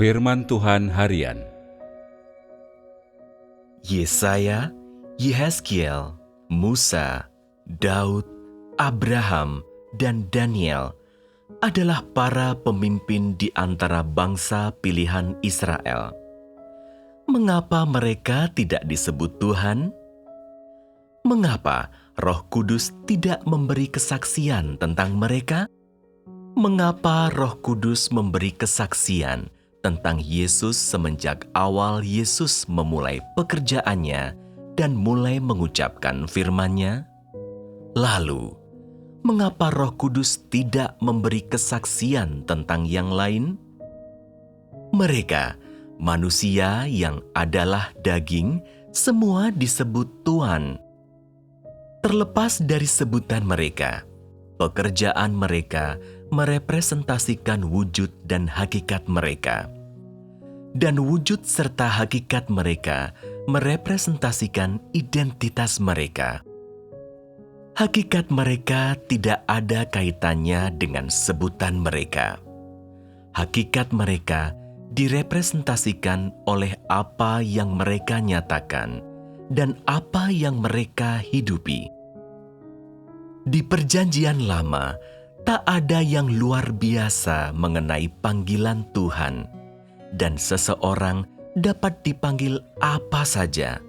Firman Tuhan Harian. Yesaya, Yehezkiel, Musa, Daud, Abraham, dan Daniel adalah para pemimpin di antara bangsa pilihan Israel. Mengapa mereka tidak disebut Tuhan? Mengapa Roh Kudus tidak memberi kesaksian tentang mereka? Mengapa Roh Kudus memberi kesaksian tentang Yesus semenjak awal Yesus memulai pekerjaannya dan mulai mengucapkan firman-Nya? Lalu, mengapa Roh Kudus tidak memberi kesaksian tentang yang lain? Mereka, manusia yang adalah daging, semua disebut Tuhan. Terlepas dari sebutan mereka, pekerjaan mereka merepresentasikan wujud dan hakikat mereka. Dan wujud serta hakikat mereka merepresentasikan identitas mereka. Hakikat mereka tidak ada kaitannya dengan sebutan mereka. Hakikat mereka direpresentasikan oleh apa yang mereka nyatakan dan apa yang mereka hidupi. Di Perjanjian Lama, tak ada yang luar biasa mengenai panggilan Tuhan, dan seseorang dapat dipanggil apa saja.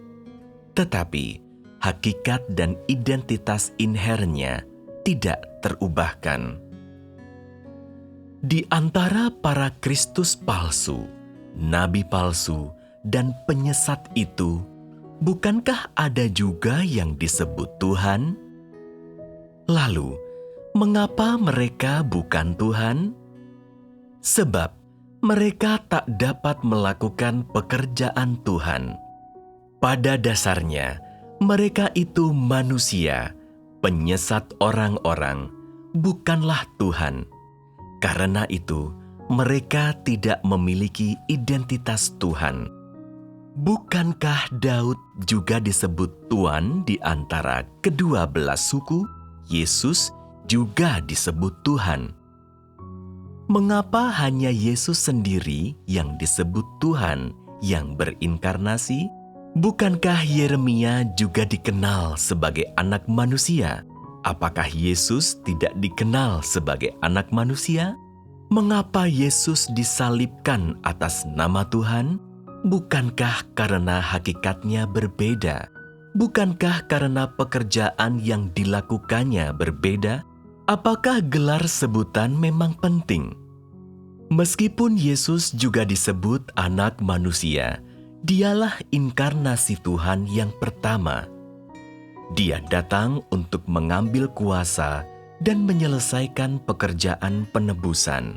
Tetapi, hakikat dan identitas inherentnya tidak terubahkan. Di antara para Kristus palsu, nabi palsu, dan penyesat itu, bukankah ada juga yang disebut Tuhan? Lalu, mengapa mereka bukan Tuhan? Sebab mereka tak dapat melakukan pekerjaan Tuhan. Pada dasarnya, mereka itu manusia, penyesat orang-orang, bukanlah Tuhan. Karena itu, mereka tidak memiliki identitas Tuhan. Bukankah Daud juga disebut Tuan di antara kedua belas suku? Yesus juga disebut Tuhan. Mengapa hanya Yesus sendiri yang disebut Tuhan yang berinkarnasi? Bukankah Yeremia juga dikenal sebagai anak manusia? Apakah Yesus tidak dikenal sebagai anak manusia? Mengapa Yesus disalibkan atas nama Tuhan? Bukankah karena hakikatnya berbeda? Bukankah karena pekerjaan yang dilakukannya berbeda? Apakah gelar sebutan memang penting? Meskipun Yesus juga disebut anak manusia, dialah inkarnasi Tuhan yang pertama. Dia datang untuk mengambil kuasa dan menyelesaikan pekerjaan penebusan.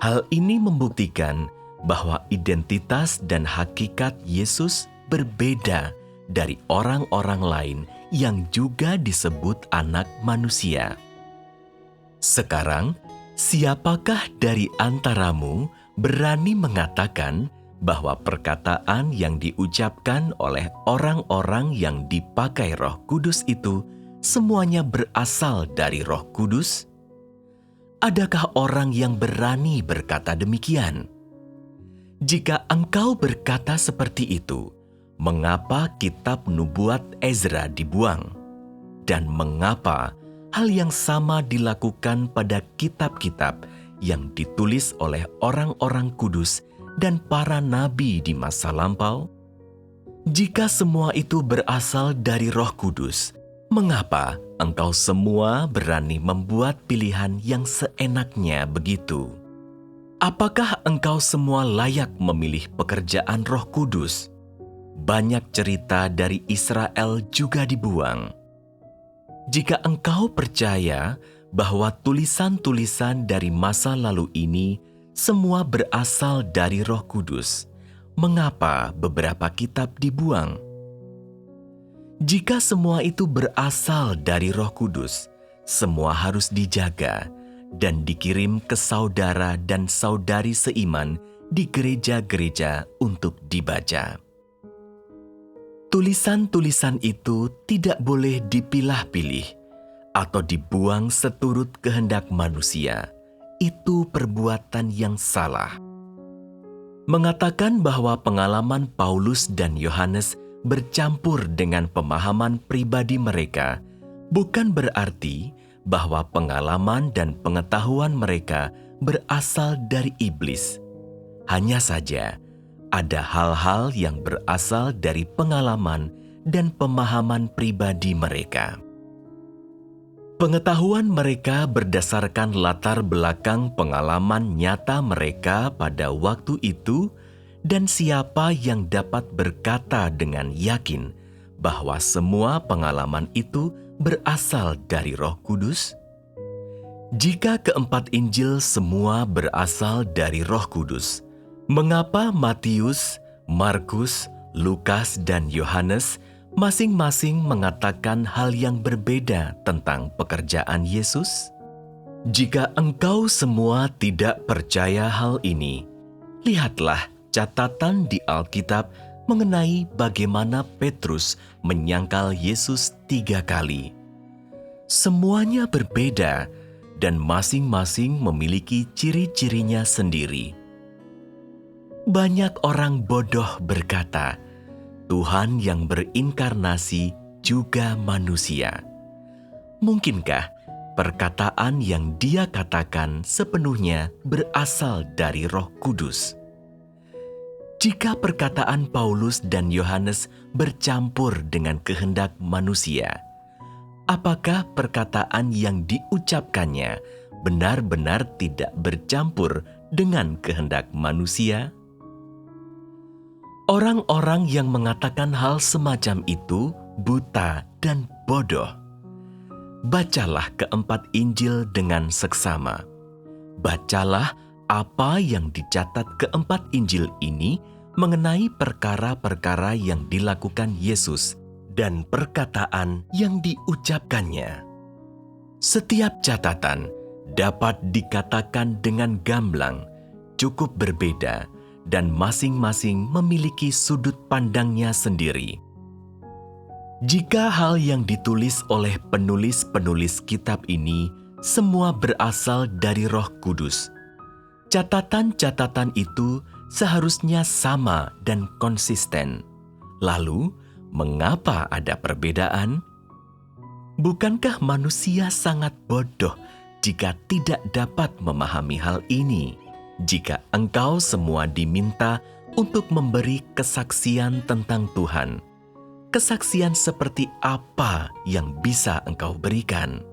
Hal ini membuktikan bahwa identitas dan hakikat Yesus berbeda dari orang-orang lain yang juga disebut anak manusia. Sekarang, siapakah dari antaramu berani mengatakan bahwa perkataan yang diucapkan oleh orang-orang yang dipakai Roh Kudus itu semuanya berasal dari Roh Kudus? Adakah orang yang berani berkata demikian? Jika engkau berkata seperti itu, mengapa kitab nubuat Ezra dibuang? Dan mengapa hal yang sama dilakukan pada kitab-kitab yang ditulis oleh orang-orang kudus dan para nabi di masa lampau? Jika semua itu berasal dari Roh Kudus, mengapa engkau semua berani membuat pilihan yang seenaknya begitu? Apakah engkau semua layak memilih pekerjaan Roh Kudus? Banyak cerita dari Israel juga dibuang. Jika engkau percaya bahwa tulisan-tulisan dari masa lalu ini semua berasal dari Roh Kudus, mengapa beberapa kitab dibuang? Jika semua itu berasal dari Roh Kudus, semua harus dijaga dan dikirim ke saudara dan saudari seiman di gereja-gereja untuk dibaca. Tulisan-tulisan itu tidak boleh dipilah-pilih atau dibuang seturut kehendak manusia. Itu perbuatan yang salah. mengatakan bahwa pengalaman Paulus dan Yohanes bercampur dengan pemahaman pribadi mereka, bukan berarti bahwa pengalaman dan pengetahuan mereka berasal dari iblis. Hanya saja, ada hal-hal yang berasal dari pengalaman dan pemahaman pribadi mereka. Pengetahuan mereka berdasarkan latar belakang pengalaman nyata mereka pada waktu itu, dan siapa yang dapat berkata dengan yakin bahwa semua pengalaman itu berasal dari Roh Kudus? Jika keempat Injil semua berasal dari Roh Kudus, mengapa Matius, Markus, Lukas, dan Yohanes masing-masing mengatakan hal yang berbeda tentang pekerjaan Yesus? Jika engkau semua tidak percaya hal ini, lihatlah catatan di Alkitab mengenai bagaimana Petrus menyangkal Yesus 3 kali. Semuanya berbeda dan masing-masing memiliki ciri-cirinya sendiri. Banyak orang bodoh berkata, Tuhan yang berinkarnasi juga manusia. Mungkinkah perkataan yang dia katakan sepenuhnya berasal dari Roh Kudus? Jika perkataan Paulus dan Yohanes bercampur dengan kehendak manusia, apakah perkataan yang diucapkannya benar-benar tidak bercampur dengan kehendak manusia? Orang-orang yang mengatakan hal semacam itu buta dan bodoh. Bacalah keempat Injil dengan seksama. Bacalah apa yang dicatat keempat Injil ini mengenai perkara-perkara yang dilakukan Yesus dan perkataan yang diucapkannya. Setiap catatan dapat dikatakan dengan gamblang, cukup berbeda, dan masing-masing memiliki sudut pandangnya sendiri. Jika hal yang ditulis oleh penulis-penulis kitab ini semua berasal dari Roh Kudus, catatan-catatan itu seharusnya sama dan konsisten. Lalu, mengapa ada perbedaan? Bukankah manusia sangat bodoh jika tidak dapat memahami hal ini? Jika engkau semua diminta untuk memberi kesaksian tentang Tuhan, kesaksian seperti apa yang bisa engkau berikan?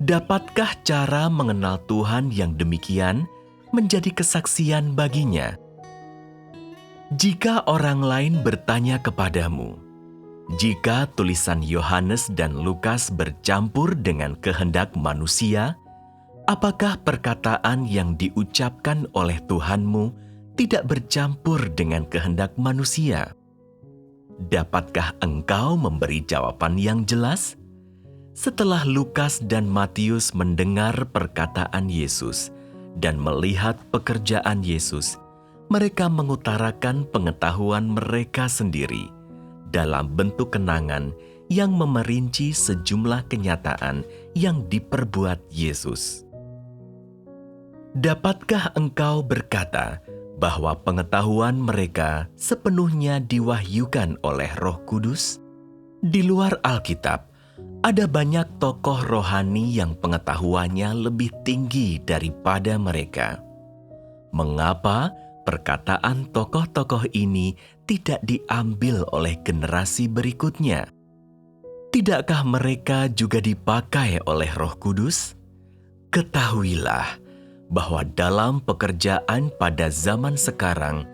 Dapatkah cara mengenal Tuhan yang demikian menjadi kesaksian baginya? Jika orang lain bertanya kepadamu, jika tulisan Yohanes dan Lukas bercampur dengan kehendak manusia, apakah perkataan yang diucapkan oleh Tuhanmu tidak bercampur dengan kehendak manusia? Dapatkah engkau memberi jawaban yang jelas? Setelah Lukas dan Matius mendengar perkataan Yesus dan melihat pekerjaan Yesus, mereka mengutarakan pengetahuan mereka sendiri dalam bentuk kenangan yang memerinci sejumlah kenyataan yang diperbuat Yesus. Dapatkah engkau berkata bahwa pengetahuan mereka sepenuhnya diwahyukan oleh Roh Kudus? Di luar Alkitab, ada banyak tokoh rohani yang pengetahuannya lebih tinggi daripada mereka. Mengapa perkataan tokoh-tokoh ini tidak diambil oleh generasi berikutnya? Tidakkah mereka juga dipakai oleh Roh Kudus? Ketahuilah bahwa dalam pekerjaan pada zaman sekarang,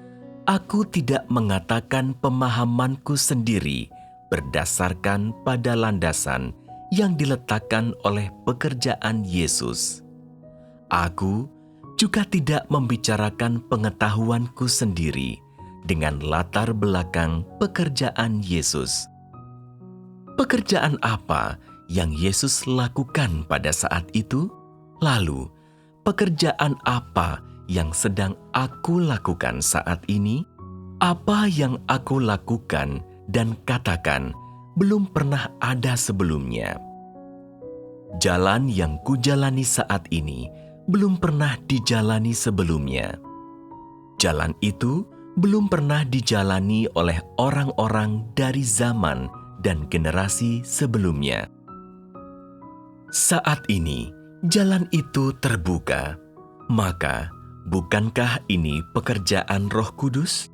aku tidak mengatakan pemahamanku sendiri berdasarkan pada landasan yang diletakkan oleh pekerjaan Yesus. Aku juga tidak membicarakan pengetahuanku sendiri dengan latar belakang pekerjaan Yesus. Pekerjaan apa yang Yesus lakukan pada saat itu? Lalu, pekerjaan apa yang sedang aku lakukan saat ini? Apa yang aku lakukan dan katakan belum pernah ada sebelumnya. Jalan yang kujalani saat ini belum pernah dijalani sebelumnya. Jalan itu belum pernah dijalani oleh orang-orang dari zaman dan generasi sebelumnya. Saat ini, jalan itu terbuka. Maka, bukankah ini pekerjaan Roh Kudus?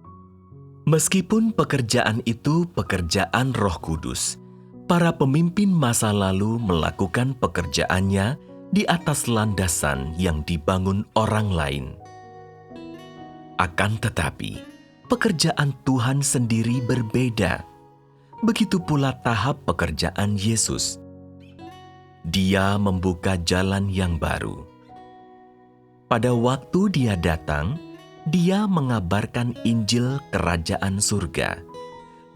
Meskipun pekerjaan itu pekerjaan Roh Kudus, para pemimpin masa lalu melakukan pekerjaannya di atas landasan yang dibangun orang lain. Akan tetapi, pekerjaan Tuhan sendiri berbeda. Begitu pula tahap pekerjaan Yesus. Dia membuka jalan yang baru. Pada waktu Dia datang, Dia mengabarkan Injil Kerajaan Surga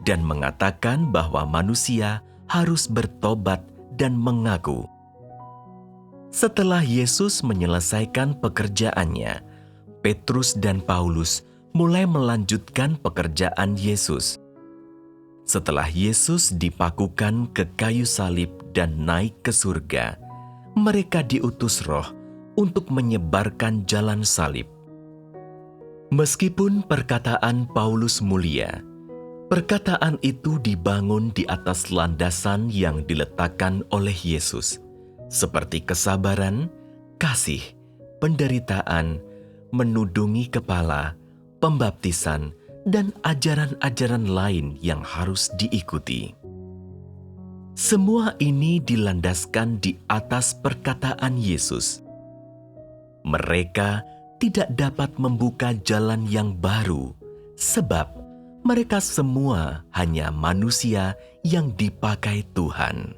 dan mengatakan bahwa manusia harus bertobat dan mengaku. Setelah Yesus menyelesaikan pekerjaannya, Petrus dan Paulus mulai melanjutkan pekerjaan Yesus. Setelah Yesus dipakukan ke kayu salib dan naik ke surga, mereka diutus Roh untuk menyebarkan jalan salib. Meskipun perkataan Paulus mulia, perkataan itu dibangun di atas landasan yang diletakkan oleh Yesus, seperti kesabaran, kasih, penderitaan, menudungi kepala, pembaptisan, dan ajaran-ajaran lain yang harus diikuti. Semua ini dilandaskan di atas perkataan Yesus. Mereka tidak dapat membuka jalan yang baru, sebab mereka semua hanya manusia yang dipakai Tuhan.